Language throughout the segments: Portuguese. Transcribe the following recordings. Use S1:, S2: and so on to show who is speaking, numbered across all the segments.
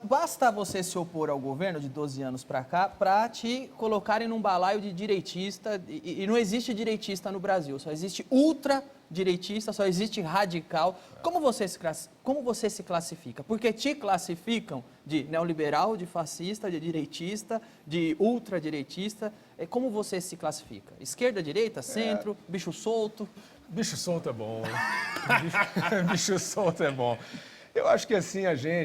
S1: basta você se opor ao governo de 12 anos para cá para te colocarem num balaio de direitista, e não existe direitista no Brasil, só existe ultradireitista, só existe radical. Como você se classifica? Porque te classificam de neoliberal, de fascista, de direitista, de ultradireitista. Como você se classifica? Esquerda, direita, centro, bicho solto?
S2: Bicho solto é bom. Bicho solto é bom. Eu acho que assim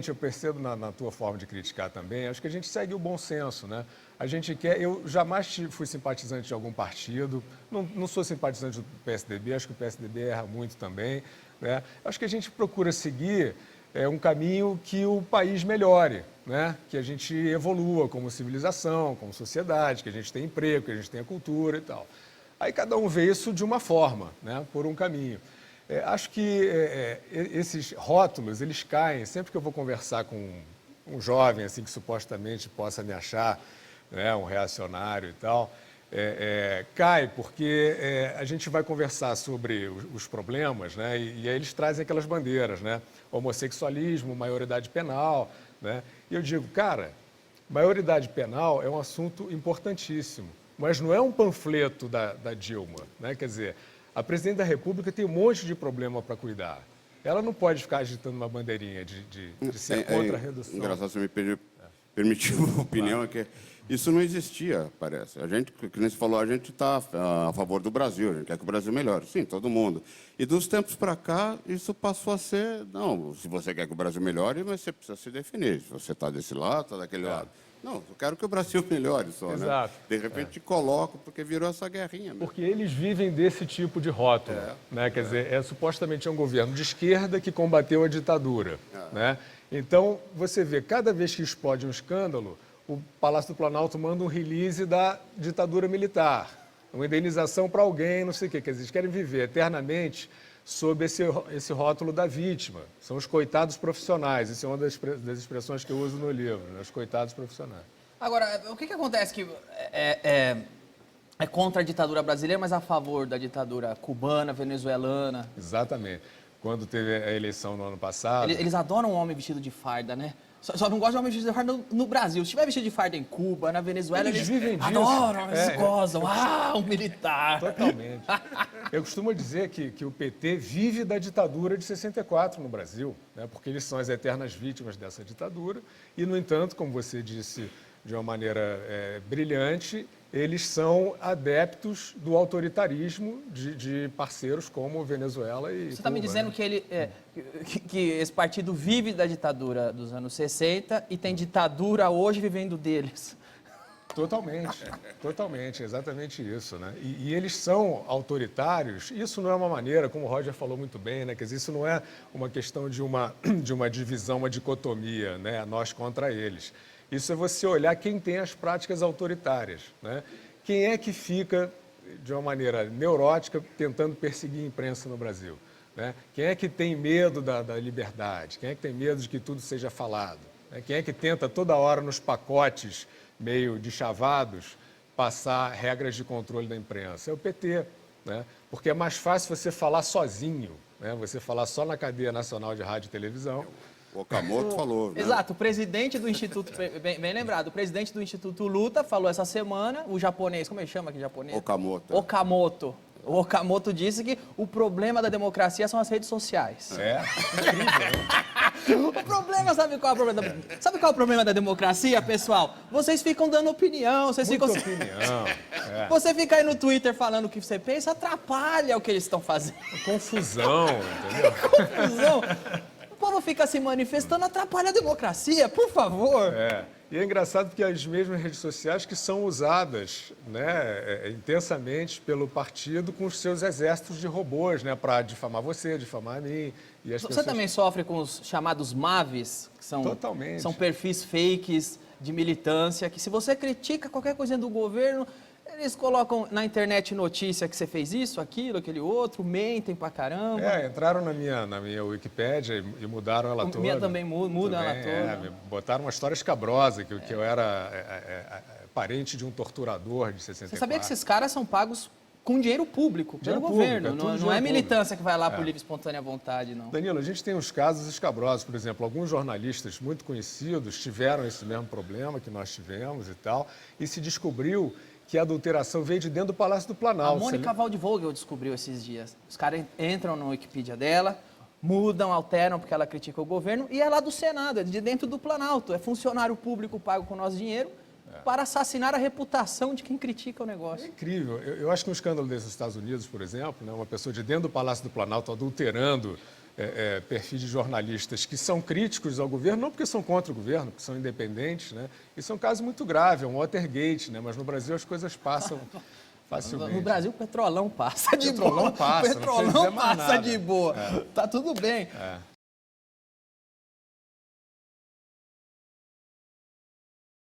S2: eu percebo na tua forma de criticar também, acho que a gente segue o bom senso, né? A gente quer, eu jamais fui simpatizante de algum partido, não sou simpatizante do PSDB, acho que o PSDB erra muito também, né? Acho que a gente procura seguir um caminho que o país melhore, né? Que a gente evolua como civilização, como sociedade, que a gente tenha emprego, que a gente tenha cultura e tal. Aí cada um vê isso de uma forma, né? Por um caminho. Acho que esses rótulos, eles caem, sempre que eu vou conversar com um jovem assim que supostamente possa me achar, né, um reacionário e tal, cai porque a gente vai conversar sobre os problemas, né, e aí eles trazem aquelas bandeiras, né, homossexualismo, maioridade penal, né, e eu digo, cara, maioridade penal é um assunto importantíssimo, mas não é um panfleto da Dilma, né, quer dizer, a presidente da República tem um monte de problema para cuidar. Ela não pode ficar agitando uma bandeirinha de ser contra a redução.
S3: Engraçado você me permitir uma opinião, é que isso não existia, parece. A gente, que nem você falou, a gente está a favor do Brasil, a gente quer que o Brasil melhore. Sim, todo mundo. E dos tempos para cá, isso passou a ser, não, se você quer que o Brasil melhore, mas você precisa se definir. Se você está desse lado, está daquele lado. Não, eu quero que o Brasil melhore só,
S2: Exato.
S3: né? De repente te coloco, porque virou essa guerrinha mesmo.
S2: Porque eles vivem desse tipo de rótulo, né? Quer dizer, supostamente um governo de esquerda que combateu a ditadura, né? Então, você vê, cada vez que explode um escândalo, o Palácio do Planalto manda um release da ditadura militar, uma indenização para alguém, não sei o quê. Quer dizer, eles querem viver eternamente sob esse rótulo da vítima. São os coitados profissionais. Isso é uma das expressões que eu uso no livro, né? Os coitados profissionais.
S1: Agora, o que acontece que é contra a ditadura brasileira, mas a favor da ditadura cubana, venezuelana?
S2: Exatamente. Quando teve a eleição no ano passado...
S1: Eles adoram um homem vestido de farda, né? Só não gostam de homem vestido de farda no Brasil. Se tiver vestido de farda em Cuba, na Venezuela,
S2: eles vivem disso.
S1: Adoram, eles gozam. Um militar.
S2: Totalmente. Eu costumo dizer que o PT vive da ditadura de 64 no Brasil, né? Porque eles são as eternas vítimas dessa ditadura e, no entanto, como você disse de uma maneira brilhante, eles são adeptos do autoritarismo de parceiros como Venezuela e Cuba.
S1: Você está me dizendo que, que esse partido vive da ditadura dos anos 60 e tem ditadura hoje vivendo deles?
S2: Totalmente, exatamente isso, né? E eles são autoritários, isso não é uma maneira, como o Roger falou muito bem, né? Quer dizer, isso não é uma questão de uma divisão, uma dicotomia, né? Nós contra eles. Isso é você olhar quem tem as práticas autoritárias, né? Quem é que fica, de uma maneira neurótica, tentando perseguir a imprensa no Brasil, né? Quem é que tem medo da liberdade? Quem é que tem medo de que tudo seja falado? Né? Quem é que tenta toda hora nos pacotes meio deschavados passar regras de controle da imprensa? É o PT, né? Porque é mais fácil você falar sozinho, né? Você falar só na cadeia nacional de rádio e televisão.
S3: O Okamoto falou, né?
S1: Exato, o presidente do Instituto, bem lembrado, o presidente do Instituto Luta falou essa semana, o japonês, como ele chama aqui japonês?
S3: Okamoto.
S1: Okamoto. O Okamoto disse que o problema da democracia são as redes sociais.
S2: Incrível, né?
S1: O problema, sabe qual é o problema? Sabe qual é o problema da democracia, pessoal? Vocês ficam dando opinião, vocês
S2: Muita
S1: ficam...
S2: opinião.
S1: Você fica aí no Twitter falando o que você pensa, atrapalha o que eles estão fazendo.
S2: Confusão, entendeu?
S1: Confusão. O povo fica se manifestando, atrapalha a democracia, por favor.
S2: E é engraçado porque as mesmas redes sociais que são usadas, né, intensamente pelo partido com os seus exércitos de robôs, né, para difamar você, difamar a mim. E as
S1: Você
S2: pessoas...
S1: também sofre com os chamados MAVs, que são,
S2: Totalmente.
S1: são perfis fakes de militância, que se você critica qualquer coisa do governo, eles colocam na internet notícia que você fez isso, aquilo, aquele outro, mentem pra caramba.
S2: Entraram na minha Wikipédia e mudaram ela toda.
S1: A minha também muda ela toda.
S2: Botaram uma história escabrosa, que eu era parente de um torturador de 64.
S1: Você sabia que esses caras são pagos com dinheiro público, pelo
S2: Dinheiro
S1: governo.
S2: público, é tudo
S1: não é
S2: dinheiro
S1: militância que vai lá por livre e espontânea vontade, não.
S2: Danilo, a gente tem uns casos escabrosos, por exemplo, alguns jornalistas muito conhecidos tiveram esse mesmo problema que nós tivemos e tal, e se descobriu que a adulteração veio de dentro do Palácio do
S1: A
S2: Planalto.
S1: Mônica Waldvogel descobriu esses dias. Os caras entram no Wikipedia dela, mudam, alteram porque ela critica o governo, e é lá do Senado, é de dentro do Planalto. É funcionário público pago com nosso dinheiro para assassinar a reputação de quem critica o negócio.
S2: É incrível. Eu acho que um escândalo desses nos Estados Unidos, por exemplo, né, uma pessoa de dentro do Palácio do Planalto adulterando perfis de jornalistas que são críticos ao governo, não porque são contra o governo, porque são independentes, né? Isso é um caso muito grave, é um Watergate, né? Mas no Brasil as coisas passam facilmente.
S1: No Brasil, o petrolão passa de
S2: Petrolão
S1: boa.
S2: passa,
S1: O
S2: não
S1: petrolão
S2: precisa dizer mais
S1: passa
S2: nada.
S1: de boa. Tá tudo bem.